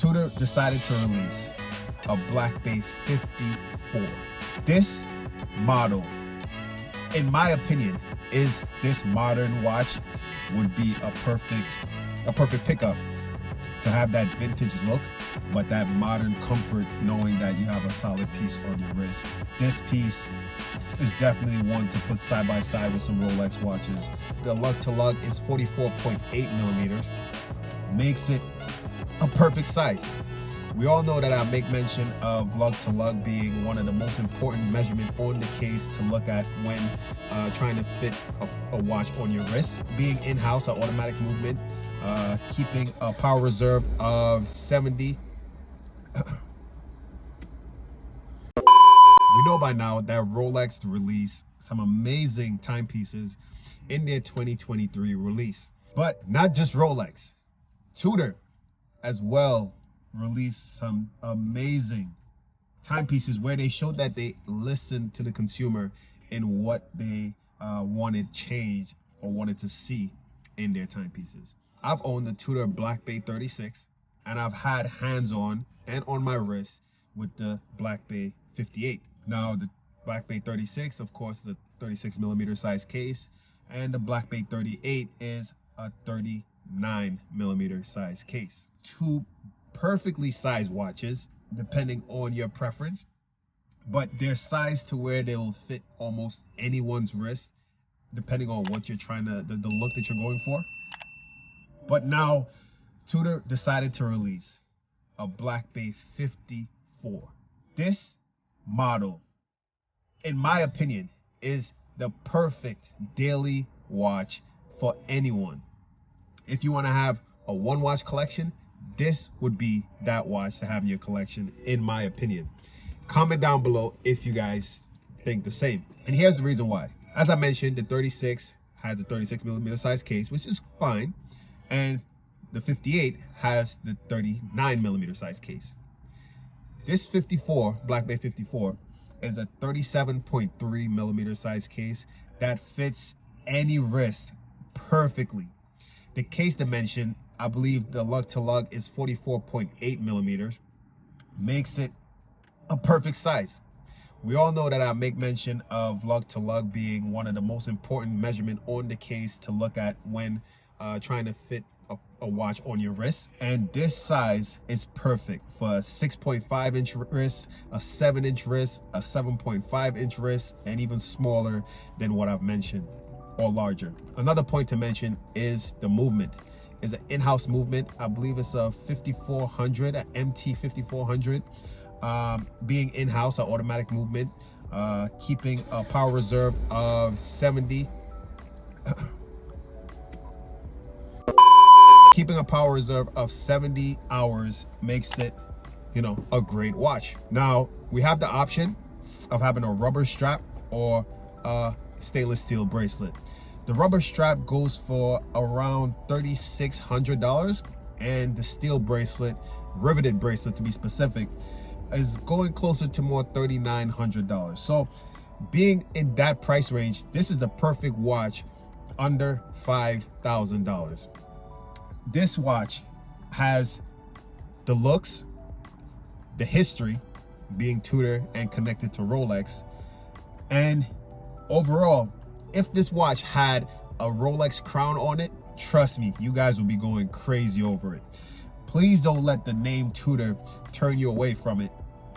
Tudor decided to release a Black Bay 54. This model, in my opinion, is this modern watch would be a perfect pickup to have that vintage look, but that modern comfort knowing that you have a solid piece on your wrist. This piece is definitely one to put side by side with some Rolex watches. The lug to lug is 44.8 millimeters, makes it a perfect size. We all know that I make mention of lug to lug being one of the most important measurements on the case to look at when trying to fit a watch on your wrist. Being in-house, an automatic movement, keeping a power reserve of 70. We know by now that Rolex released some amazing timepieces in their 2023 release. But not just Rolex, Tudor as well released some amazing timepieces where they showed that they listened to the consumer in what they wanted changed or wanted to see in their timepieces. I've owned the Tudor Black Bay 36, and I've had hands-on and on my wrist with the Black Bay 58. Now the Black Bay 36, of course, is a 36 millimeter size case, and the Black Bay 38 is a 39 millimeter size case. Two perfectly sized watches, depending on your preference, but they're sized to where they will fit almost anyone's wrist, depending on what you're trying to, the look that you're going for. But now Tudor decided to release a Black Bay 54. This model, in my opinion, is the perfect daily watch for anyone. If you want to have a one watch collection, this would be that watch to have in your collection, in my opinion. Comment down below if you guys think the same. And here's the reason why. As I mentioned, the 36 has a 36 millimeter size case, which is fine. And the 58 has the 39 millimeter size case. This 54, Black Bay 54, is a 37.3 millimeter size case that fits any wrist perfectly. The case dimension, I believe the lug to lug is 44.8 millimeters, makes it a perfect size. We all know that I make mention of lug to lug being one of the most important measurements on the case to look at when trying to fit a watch on your wrist, and this size is perfect for a 6.5 inch wrist, a 7 inch wrist, a 7.5 inch wrist, and even smaller than what I've mentioned, or larger. Another point to mention is the movement. It's an in-house movement. I believe it's a 5400, an MT 5400. Being in-house, an automatic movement, keeping a power reserve of 70. Keeping a power reserve of 70 hours makes it, you know, a great watch. Now, we have the option of having a rubber strap or a stainless steel bracelet. The rubber strap goes for around $3,600, and the steel bracelet, riveted bracelet to be specific, is going closer to more $3,900. So being in that price range, this is the perfect watch under $5,000. This watch has the looks, the history, being Tudor and connected to Rolex, and overall, if this watch had a Rolex crown on it, trust me, you guys will be going crazy over it. Please don't let the name Tudor turn you away from it.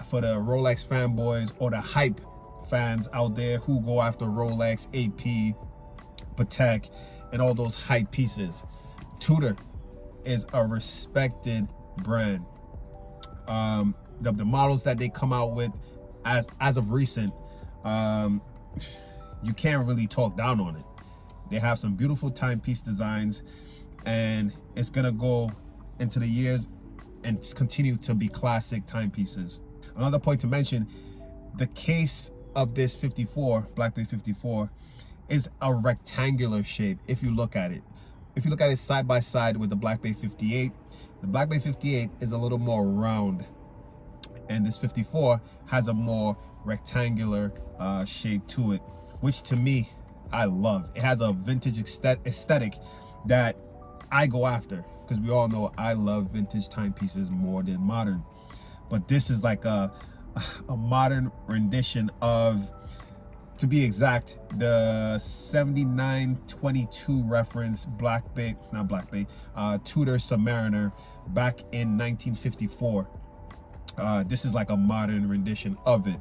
For the Rolex fanboys or the hype fans out there who go after Rolex, AP, Patek, and all those hype pieces, Tudor is a respected brand. The models that they come out with as of recent, you can't really talk down on it. They have some beautiful timepiece designs, and it's gonna go into the years and continue to be classic timepieces. Another point to mention, the case of this 54, Black Bay 54, is a rectangular shape. If you look at it side by side with the Black Bay 58, the Black Bay 58 is a little more round, and this 54 has a more rectangular shape to it, which to me, I love. It has a vintage aesthetic that I go after, because we all know I love vintage timepieces more than modern. But this is like a modern rendition of, to be exact, the 7922 reference Black Bay, not Black Bay, Tudor Submariner back in 1954. This is like a modern rendition of it.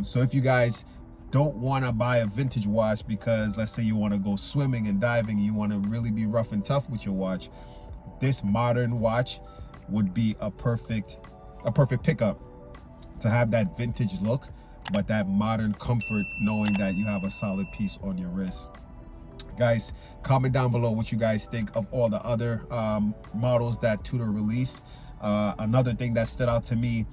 So if you guys don't want to buy a vintage watch because let's say you want to go swimming and diving and you want to really be rough and tough with your watch, this modern watch would be a perfect pickup to have that vintage look, but that modern comfort, knowing that you have a solid piece on your wrist. Guys, comment down below what you guys think of all the other models that Tudor released. Another thing that stood out to me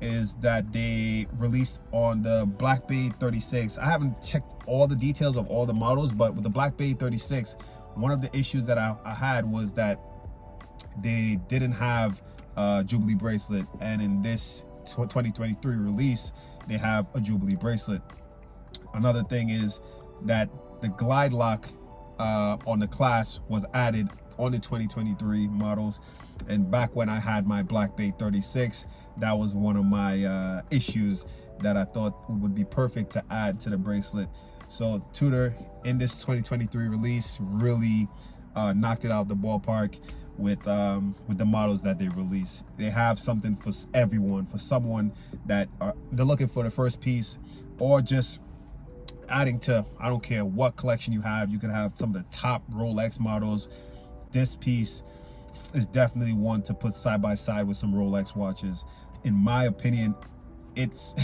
is that they released on the Black Bay 36. I haven't checked all the details of all the models, but with the Black Bay 36, one of the issues that I had was that they didn't have a Jubilee bracelet, and in this 2023 release they have a Jubilee bracelet. Another thing is that the glide lock on the clasp was added on the 2023 models, and back when I had my Black Bay 36, that was one of my issues that I thought would be perfect to add to the bracelet. So Tudor in this 2023 release really knocked it out the ballpark with the models that they release. They have something for everyone, for someone that they're looking for the first piece, or just adding to, I don't care what collection you have. You can have some of the top Rolex models. This piece is definitely one to put side by side with some Rolex watches. In my opinion, it's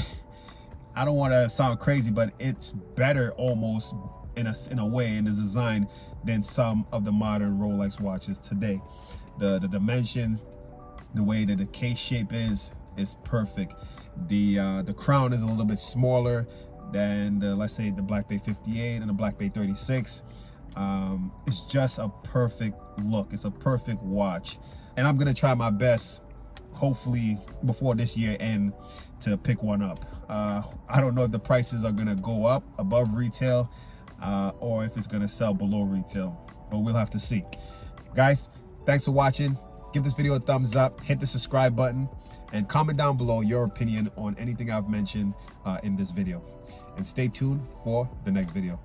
I don't want to sound crazy, but it's better almost in a way in the design than some of the modern Rolex watches today. The dimension, the way that the case shape is perfect. The crown is a little bit smaller than the, let's say, the Black Bay 58 and the Black Bay 36. It's just a perfect look. It's a perfect watch, and I'm gonna try my best, hopefully before this year end, to pick one up. I don't know if the prices are gonna go up above retail or if it's gonna sell below retail, but we'll have to see. Guys, thanks for watching. Give this video a thumbs up, hit the subscribe button, and comment down below your opinion on anything I've mentioned in this video, and stay tuned for the next video.